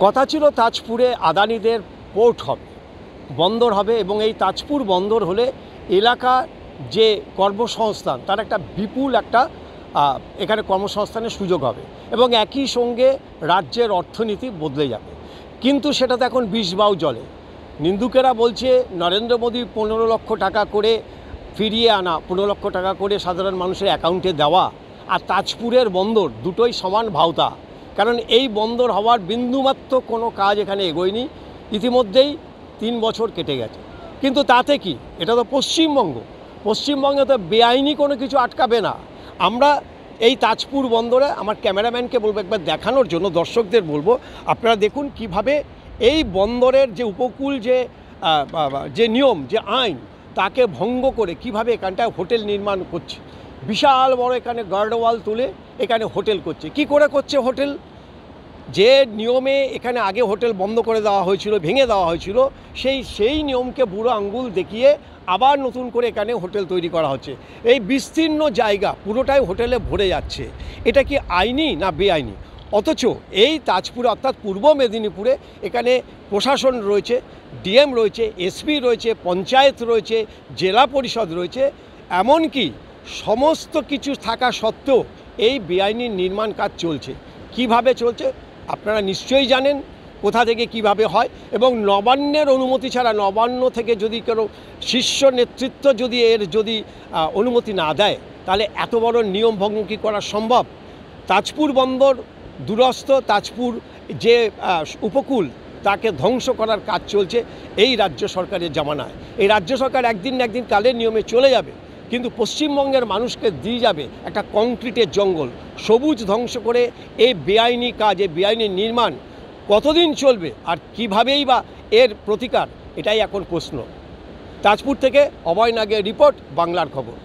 কথা ছিল তাজপুরে আদানিদের পোর্ট হবে, বন্দর হবে এবং এই তাজপুর বন্দর হলে এলাকার যে কর্মসংস্থান তার একটা বিপুল একটা এখানে কর্মসংস্থানের সুযোগ হবে এবং একই সঙ্গে রাজ্যের অর্থনীতি বদলে যাবে। কিন্তু সেটা তো এখন বিষবাউ জলে। নিন্দুকেরা বলছে নরেন্দ্র মোদী 15 লক্ষ টাকা করে ফিরিয়ে আনা, 15 লক্ষ টাকা করে সাধারণ মানুষের অ্যাকাউন্টে দেওয়া আর তাজপুরের বন্দর দুটোই সমান ভাওতা। কারণ এই বন্দর হওয়ার বিন্দুমাত্র কোনো কাজ এখানে এগোয়নি, ইতিমধ্যেই 3 বছর কেটে গেছে। কিন্তু তাতে কি, এটা তো পশ্চিমবঙ্গে তো বেআইনি কোনো কিছু আটকাবে না। আমরা এই তাজপুর বন্দরে আমার ক্যামেরাম্যানকে বলবো একবার দেখানোর জন্য, দর্শকদের বলবো আপনারা দেখুন কিভাবে এই বন্দরের যে উপকূল যে নিয়ম, যে আইন, তাকে ভঙ্গ করে কিভাবে এখানটায় হোটেল নির্মাণ করছে। বিশাল বড় এখানে গার্ডওয়াল তুলে এখানে হোটেল করছে। কি করে করছে হোটেল? যে নিয়মে এখানে আগে হোটেল বন্ধ করে দেওয়া হয়েছিল, ভেঙে দেওয়া হয়েছিল, সেই নিয়মকে বুড়ো আঙ্গুল দেখিয়ে আবার নতুন করে এখানে হোটেল তৈরি করা হচ্ছে। এই বিস্তীর্ণ জায়গা পুরোটাই হোটেলে ভরে যাচ্ছে। এটা কি আইনি না বেআইনি? অথচ এই তাজপুরে অর্থাৎ পূর্ব মেদিনীপুরে এখানে প্রশাসন রয়েছে, ডিএম রয়েছে, এসপি রয়েছে, পঞ্চায়েত রয়েছে, জেলা পরিষদ রয়েছে, এমনকি সমস্ত কিছু থাকা সত্ত্বেও এই বেআইনি নির্মাণ কাজ চলছে। কিভাবে চলছে আপনারা নিশ্চয়ই জানেন, কোথা থেকে কিভাবে হয়। এবং নবান্নের অনুমতি ছাড়া, নবান্ন থেকে যদি কোনো শীর্ষ নেতৃত্ব যদি অনুমতি না দেয়, তাহলে এত বড় নিয়ম ভঙ্গ কী করা সম্ভব? তাজপুর বন্দর দুরস্ত, তাজপুর যে উপকূল তাকে ধ্বংস করার কাজ চলছে এই রাজ্য সরকারের জামানায়। এই রাজ্য সরকার একদিন না একদিন কালের নিয়মে চলে যাবে, কিন্তু পশ্চিমবঙ্গের মানুষকে দিয়ে যাবে একটা কংক্রিটের জঙ্গল। সবুজ ধ্বংস করে এই বেআইনি কাজ, এই বেআইনি নির্মাণ কতদিন চলবে আর কীভাবেই বা এর প্রতিকার, এটাই এখন প্রশ্ন। তাজপুর থেকে অভয় নাগের রিপোর্ট, বাংলার খবর।